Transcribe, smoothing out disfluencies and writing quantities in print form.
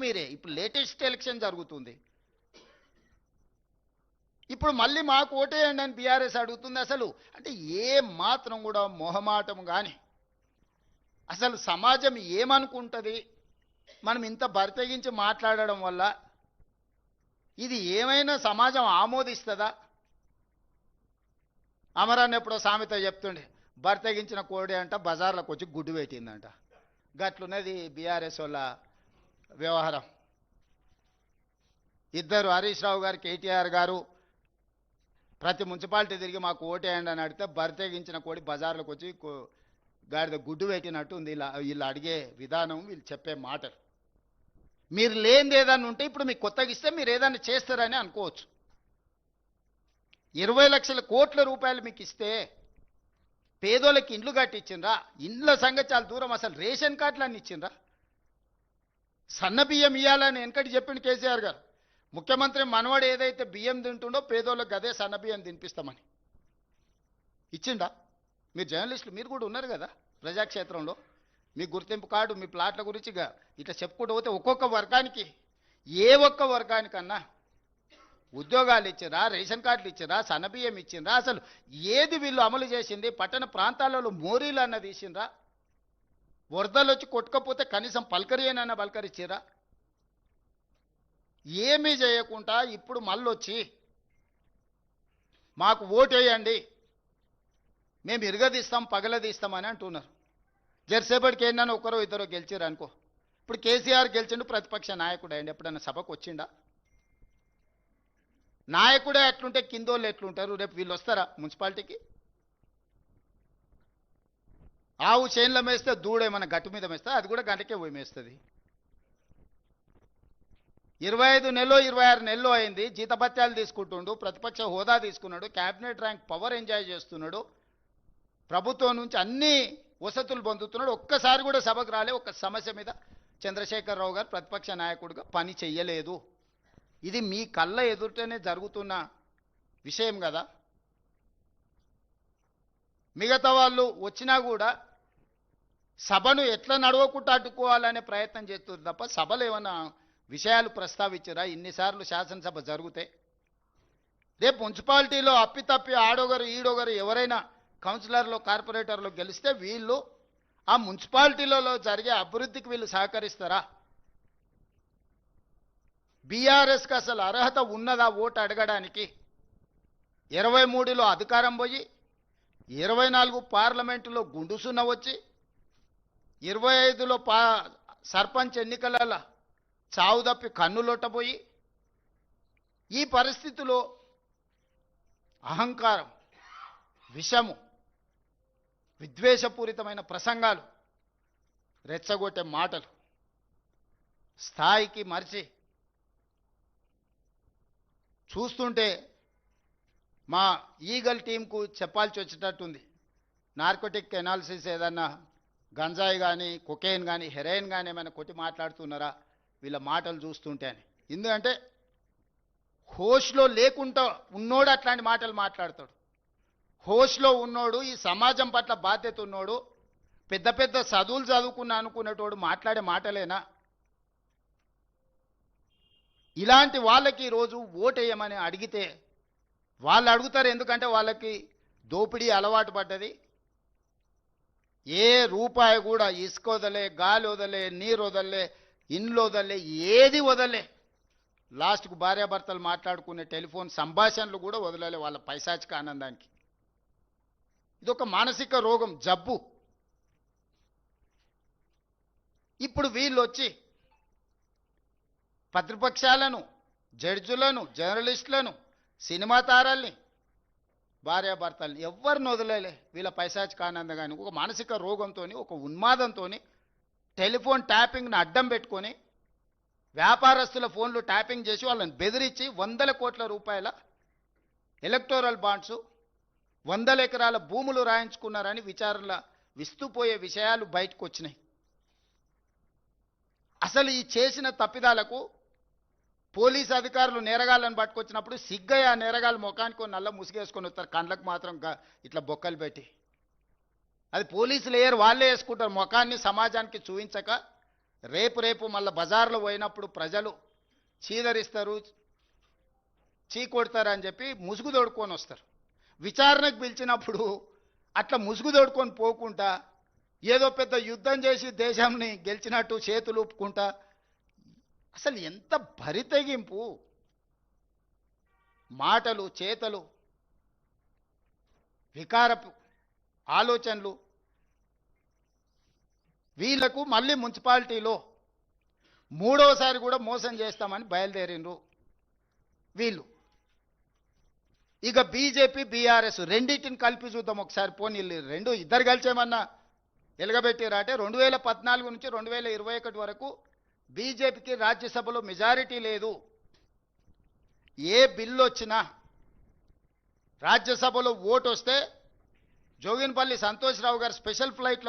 మీరే ఇప్పుడు latest election జరుగుతుంది. ఇప్పుడు మళ్ళీ మాకు ఓటేయండి అని బీఆర్ఎస్ అడుగుతుంది. అసలు అంటే ఏ మాత్రం కూడా మొహమాటం కానీ అసలు సమాజం ఏమనుకుంటుంది మనం ఇంత బరితెగించి మాట్లాడడం వల్ల? ఇది ఏమైనా సమాజం ఆమోదిస్తుందా? అమరాన్ని ఎప్పుడో సామెత చెప్తుండే, బరితెగించిన కోడి అంట బజార్లోకి వచ్చి గుడ్డు పెట్టిందంట. గట్లున్నది బీఆర్ఎస్ వాళ్ళ వ్యవహారం. ఇద్దరు హరీష్ రావు గారు, కేటీఆర్ గారు ప్రతి మున్సిపాలిటీ తిరిగి మాకు ఓటేయండి అని అడిగితే బరితెగించిన కోడి బజార్లోకి వచ్చి గాడిద గుడ్డు పెట్టినట్టు ఉంది. వీళ్ళు అడిగే విధానం, వీళ్ళు చెప్పే మాటలు. మీరు లేనిది ఏదన్నా ఉంటే ఇప్పుడు మీకు కొత్తగా ఇస్తే మీరు ఏదైనా చేస్తారని అనుకోవచ్చు. 20 లక్షల కోట్ల రూపాయలు మీకు ఇస్తే పేదోళ్ళకి ఇండ్లు కట్టించిండ్రా? ఇండ్ల సంగతి చాలా దూరం, అసలు రేషన్ కార్డులు అన్ని ఇచ్చిండ్రా? సన్న బియ్యం ఇవ్వాలని వెనకటి చెప్పిండు కేసీఆర్ గారు. ముఖ్యమంత్రి మనవాడు ఏదైతే బియ్యం తింటుండో పేదోళ్ళకి అదే సన్న బియ్యం తినిపిస్తామని ఇచ్చిండా? మీరు జర్నలిస్టులు, మీరు కూడా ఉన్నారు కదా ప్రజాక్షేత్రంలో. మీ గుర్తింపు కార్డు, మీ ప్లాట్ల గురించి ఇట్లా చెప్పుకుంటూ పోతే ఒక్కొక్క వర్గానికి, ఏ ఒక్క వర్గానికన్నా ఉద్యోగాలు ఇచ్చిరా, రేషన్ కార్డులు ఇచ్చిరా, సన్నబియ్యం ఇచ్చిండ్రా? అసలు ఏది వీళ్ళు అమలు చేసింది? పట్టణ ప్రాంతాలలో మోరీలు అన్న తీసిండ్రా? వరదలు వచ్చి కొట్టుకపోతే కనీసం పలకరియనన్నా పలకరిచ్చిరా? ఏమీ చేయకుండా ఇప్పుడు మళ్ళొచ్చి మాకు ఓటేయండి, మేము ఇరగదీస్తాం పగలదీస్తామని అంటున్నారు. జరసేపటికి ఏంటన్నా ఒకరో ఇద్దరో గెలిచారు అనుకో. ఇప్పుడు కేసీఆర్ గెలిచిండు, ప్రతిపక్ష నాయకుడు అయ్యండి. ఎప్పుడన్నా సభకు వచ్చిండా? నాయకుడే ఎట్లుంటే కిందోళ్ళు ఎట్లుంటారు? రేపు వీళ్ళు వస్తారా మున్సిపాలిటీకి? ఆవు చేనులో మేస్తే దూడేమన్నా గట్టు మీద మేస్తే అది కూడా గంటకే పోయి మేస్తుంది. 25 నెలలో 26 నెలలు అయింది. జీతభత్యాలు తీసుకుంటుండు, ప్రతిపక్ష హోదా తీసుకున్నాడు, క్యాబినెట్ ర్యాంక్ పవర్ ఎంజాయ్ చేస్తున్నాడు, ప్రభుత్వం నుంచి అన్ని వసతులు పొందుతున్నాడు. ఒక్కసారి కూడా సభకు రాలే. ఒక సమస్య మీద చంద్రశేఖరరావు గారు ప్రతిపక్ష నాయకుడిగా పని చెయ్యలేదు. ఇది మీ కళ్ళ ఎదుటనే జరుగుతున్న విషయం కదా. మిగతా వాళ్ళు వచ్చినా కూడా సభను ఎట్లా నడవకుండా అడ్డుకోవాలనే ప్రయత్నం చేస్తుంది తప్ప సభలు ఏమన్నా విషయాలు ప్రస్తావించరా? ఇన్నిసార్లు శాసనసభ జరిగితే రేపు మున్సిపాలిటీలో అప్పితప్పి ఆడొగరు ఈడొగరు ఎవరైనా కౌన్సిలర్లు కార్పొరేటర్లు గెలిస్తే వీళ్ళు ఆ మున్సిపాలిటీలలో జరిగే అభివృద్ధికి వీళ్ళు సహకరిస్తారా? బీఆర్ఎస్కి అసలు అర్హత ఉన్నదా ఓటు అడగడానికి? 23లో అధికారం పోయి 24 పార్లమెంటులో గుండుసున్న వచ్చి 25లో సర్పంచ్ ఎన్నికలలో చావు తప్పి కన్నులొట్టబోయి ఈ పరిస్థితిలో అహంకారం, విషము, విద్వేషపూరితమైన ప్రసంగాలు, రెచ్చగొట్టే మాటలు స్థాయికి మరిచి చూస్తుంటే మా ఈగల్ టీంకు చెప్పాల్సి వచ్చేటట్టుంది. నార్కోటిక్ ఎనాలిసిస్ ఏదన్నా గంజాయి కానీ, కొకైన్ కానీ, హెరాయిన్ కానీ ఏమైనా కొట్టి మాట్లాడుతున్నారా వీళ్ళ మాటలు చూస్తుంటే అని. ఎందుకంటే హోష్లో లేకుండా ఉన్నోడు అట్లాంటి మాటలు మాట్లాడతాడు. హోష్లో ఉన్నోడు, ఈ సమాజం పట్ల బాధ్యత ఉన్నోడు, పెద్ద పెద్ద చదువులు చదువుకున్నా అనుకునేటోడు మాట్లాడే మాటలేనా? ఇలాంటి వాళ్ళకి ఈరోజు ఓటేయమని అడిగితే వాళ్ళు అడుగుతారు. ఎందుకంటే వాళ్ళకి దోపిడీ అలవాటు పడ్డది. ఏ రూపాయి కూడా ఇసుక వదలే, గాలి వదలే, నీరు వదలే, ఇండ్లు వదలే, ఏది వదలే. లాస్ట్కు భార్యాభర్తలు మాట్లాడుకునే టెలిఫోన్ సంభాషణలు కూడా వదలలే వాళ్ళ పైశాచిక ఆనందానికి. ఇదొక మానసిక రోగం, జబ్బు. ఇప్పుడు వీళ్ళు వచ్చి ప్రతిపక్షాలను, జడ్జులను, జర్నలిస్టులను, సినిమా తారల్ని, భార్యాభర్తల్ని ఎవరిని వదిలేలే వీళ్ళ పైశాచిక ఆనందం. కానీ ఒక మానసిక రోగంతో, ఒక ఉన్మాదంతో టెలిఫోన్ ట్యాపింగ్ని అడ్డం పెట్టుకొని వ్యాపారస్తుల ఫోన్లు ట్యాపింగ్ చేసి వాళ్ళని బెదిరించి 100 కోట్ల రూపాయల ఎలక్టోరల్ బాండ్స్, 100 ఎకరాల భూములు రాయించుకున్నారని విచారణల విస్తుపోయే విషయాలు బయటకు వచ్చినాయి. అసలు ఈ చేసిన తప్పిదాలకు పోలీసు అధికారులు నేరగాళ్ళను పట్టుకొచ్చినప్పుడు సిగ్గయ్య ఆ నేరగాళ్ళు ముఖానికి నల్ల ముసుగేసుకొని వస్తారు, కండ్లకు మాత్రం ఇట్లా బొక్కలు పెట్టి. అది పోలీసులు వాళ్ళే వేసుకుంటారు ముఖాన్ని సమాజానికి చూపించక. రేపు మళ్ళీ బజార్లో పోయినప్పుడు ప్రజలు చీదరిస్తారు, కొడతారు అని చెప్పి ముసుగు తోడుకొని వస్తారు. విచారణకు పిలిచినప్పుడు అట్లా ముసుగు తోడుకొని పోకుండా ఏదో పెద్ద యుద్ధం చేసి దేశాన్ని గెలిచినట్టు చేతులు ఊపుకుంటా, అసలు ఎంత బరితెగింపు, మాటలు చేతలు, వికారపు ఆలోచనలు. వీళ్లకు మళ్ళీ మున్సిపాలిటీలో మూడోసారి కూడా మోసం చేస్తామని బయలుదేరిండ్రు వీళ్ళు. ఇక బీజేపీ బీఆర్ఎస్ రెండింటిని కలిపి చూద్దాం ఒకసారి. పోనీ రెండు ఇద్దరు కలిసేమన్నా ఎలగబెట్టారు అంటే 2014 నుంచి 2021 వరకు బీజేపీకి రాజ్యసభలో మెజారిటీ లేదు. ఏ బిల్లు వచ్చినా రాజ్యసభలో ఓటు వస్తే జోగిన్పల్లి సంతోష్రావు గారు స్పెషల్ ఫ్లైట్లో